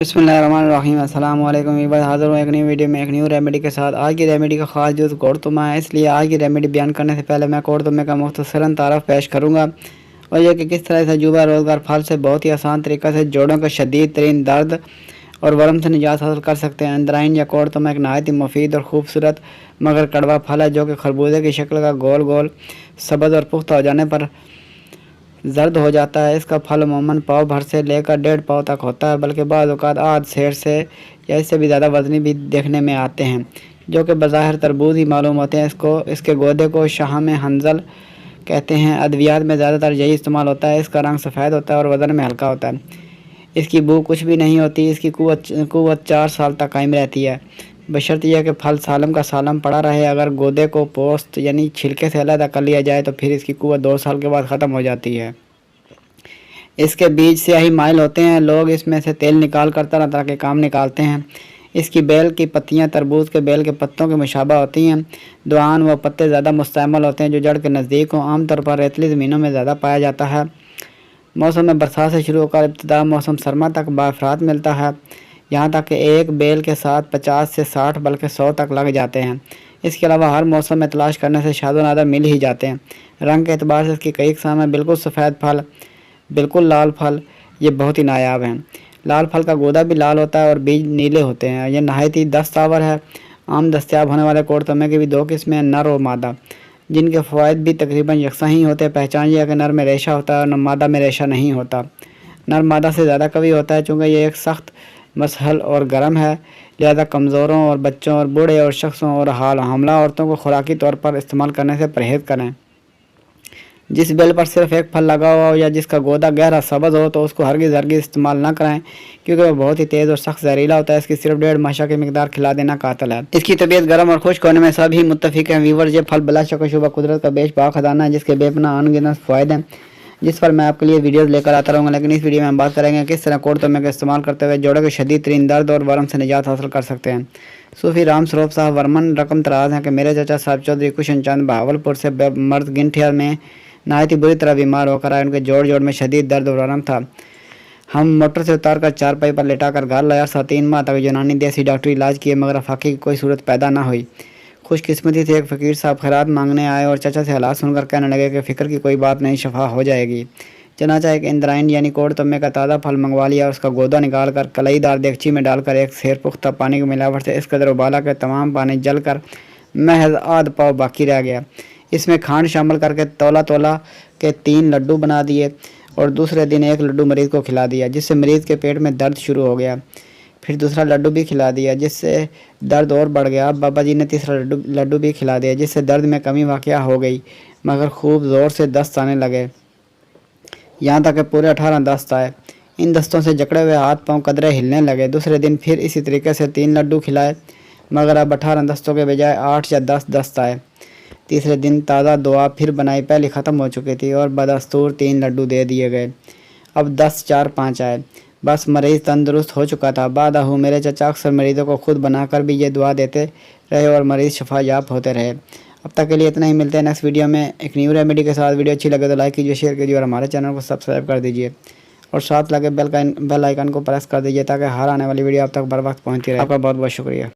बिस्मिल्लाहिर्रहमानिर्रहीम अस्सलाम वालेकुम। एक बार हाज़िर हूँ एक नई वीडियो में एक न्यू रेमेडी के साथ। आज की रेमेडी का खास यूज़ कोड़तुमा है, इसलिए आज की रेमेडी बयान करने से पहले मैं कोड़तुमे का मुख्तसरन तारफ़ पेश करूँगा और यह कि किस तरह से जुबा रोज़गार फल से बहुत ही आसान तरीक़े से जोड़ों का शदीद तरीन दर्द और वर्म से निजात हासिल कर सकते हैं। इंद्राइन या कोड़तुमा एक नहायत ही मुफीद और खूबसूरत मगर कड़वा फल है जो कि खरबूजे की शक्ल का गोल गोल सब्ज़ और पुख्ता हो जाने पर जर्द हो जाता है। इसका फल अमूमन पाव भर से लेकर 1.5 पाव तक होता है, बल्कि बाज़ औक़ात आध सेर से या इससे भी ज़्यादा वज़नी भी देखने में आते हैं, जो कि बज़ाहिर तरबूज ही मालूम होते हैं। इसके गूदे को शाहम हंज़ल कहते हैं। अद्वियात में ज़्यादातर यही इस्तेमाल होता है। इसका रंग सफ़ेद होता है और वज़न में हल्का होता है। इसकी बू कुछ भी नहीं होती। इसकी कुव्वत 4 साल तक कायम रहती है, बशर्त यह कि फल सालम का सालम पड़ा रहे। अगर गूदे को पोस्ट यानी छिलके से अलग कर लिया जाए तो फिर इसकी कुव्वत 2 साल के बाद ख़त्म हो जाती है। इसके बीज स्याही माइल होते हैं। लोग इसमें से तेल निकाल कर तरह तरह के काम निकालते हैं। इसकी बेल की पत्तियां तरबूज के बेल के पत्तों के मुशाबा होती हैं। दुआन व पत्ते ज़्यादा मुस्तैमल होते हैं जो जड़ के नज़दीक हों। आमतौर पर रेतली ज़मीनों में ज़्यादा पाया जाता है। मौसम में बरसात से शुरू होकर इब्तिदा मौसम सरमा तक बाफ़रात मिलता है, यहाँ तक कि एक बेल के साथ 50 से 60 बल्कि 100 तक लग जाते हैं। इसके अलावा हर मौसम में तलाश करने से शादो नादर मिल ही जाते हैं। रंग के अतबार से इसकी कई क़स्म हैं। बिल्कुल सफ़ेद फल, बिल्कुल लाल फल, ये बहुत ही नायाब हैं। लाल फल का गूदा भी लाल होता है और बीज नीले होते हैं। यह नहायत ही दस्तावर है। आम दस्तयाब होने वाले कोड़तुमे की भी 2 किस्में हैं, नर और मादा, जिनके फ़वाइद भी तकरीबन यकसा ही होते हैं। पहचान यह है कि नर में रेशा होता है और मादा में रेशा नहीं होता। नर मादा से ज़्यादा कवी होता है। चूँकि यह एक सख्त मसहल और गर्म है, लिहाजा कमज़ोरों और बच्चों और बूढ़े और शख्सों और हामला औरतों को खुराकी तौर पर इस्तेमाल करने से परहेज़ करें। जिस बेल पर सिर्फ एक फल लगा हुआ हो या जिसका गूदा गहरा सब्ज़ हो तो उसको हरगिज़ इस्तेमाल ना करें, क्योंकि वह बहुत ही तेज़ और सख्त जहरीला होता है। इसकी सिर्फ 1.5 माशा की मिकदार खिला देना कातिल है। इसकी तबीयत गर्म और खुश्क होने में सभी मुत्तफिक हैं। व्यूअर्स, ये फल बिला शक व शुबा कुदरत का बेशबा खजाना है, जिसके बेपनाह अनगिनत फ़वाइद हैं, जिस पर मैं आपके लिए वीडियोज़ लेकर आता रहूँगा। लेकिन इस वीडियो में हम बात करेंगे किस तरह कोड़तुमे का इस्तेमाल करते हुए जोड़ों के शदीद तरीन दर्द और वर्म से निजात हासिल कर सकते हैं। सूफी राम सरोफ साहब वर्मन रकम तराज हैं कि मेरे चाचा साहब चौधरी कुशन चंद बहावलपुर से मर्द गिनठिया में नहायत ही बुरी तरह बीमार होकर आए। उनके जोड़ में शदीद दर्द और आराम था। हम मोटर से उतार कर चारपाई पर लेटाकर घर लाया। 3 माह तक यूनानी देसी डॉक्टरी इलाज किए, मगर अफाकी की कोई सूरत पैदा ना हुई। खुशकिस्मती से एक फ़कीर साहब खैरात मांगने आए और चाचा से हालात सुनकर कहने लगे कि फ़िक्र की कोई बात नहीं, शफा हो जाएगी। चनाचा एक इंद्राइन यानी कोड़तुमे का ताज़ा फल मंगवा लिया और उसका गूदा निकाल कर कलईदार देगची में डालकर एक सेर पुख्ता पानी की मिलावट से इस कदर उबाला कि तमाम पानी जल कर महज आध पाव बाकी रह गया। इसमें खांड शामिल करके तोला के 3 लड्डू बना दिए और दूसरे दिन एक लड्डू मरीज़ को खिला दिया, जिससे मरीज़ के पेट में दर्द शुरू हो गया। फिर दूसरा लड्डू भी खिला दिया, जिससे दर्द और बढ़ गया। अब बाबा जी ने तीसरा लड्डू भी खिला दिया, जिससे दर्द में कमी वाक़या हो गई, मगर खूब ज़ोर से दस्त आने लगे, यहाँ तक कि पूरे 18 दस्त आए। इन दस्तों से जकड़े हुए हाथ पाँव कदरे हिलने लगे। दूसरे दिन फिर इसी तरीके से 3 लड्डू खिलाए, मगर अब 18 दस्तों के बजाय 8 या 10 दस्त आए। तीसरे दिन ताज़ा दुआ फिर बनाई, पहले ख़त्म हो चुकी थी और बदस्तूर 3 लड्डू दे दिए गए। अब 10, 4, 5 आए। बस मरीज़ तंदुरुस्त हो चुका था। बादहू मेरे चाचा अक्सर मरीज़ों को खुद बनाकर भी ये दुआ देते रहे और मरीज़ शफायाब होते रहे। अब तक के लिए इतना ही। मिलते हैं नेक्स्ट वीडियो में एक न्यू रेमेडी के साथ। वीडियो अच्छी लगे तो लाइक कीजिए, शेयर कीजिए और हमारे चैनल को सब्सक्राइब कर दीजिए और साथ लगे बेल आइकन को प्रेस कर दीजिए ताकि हर आने वाली वीडियो आप तक बर वक्त पहुँचती रहे। आपका बहुत बहुत शुक्रिया।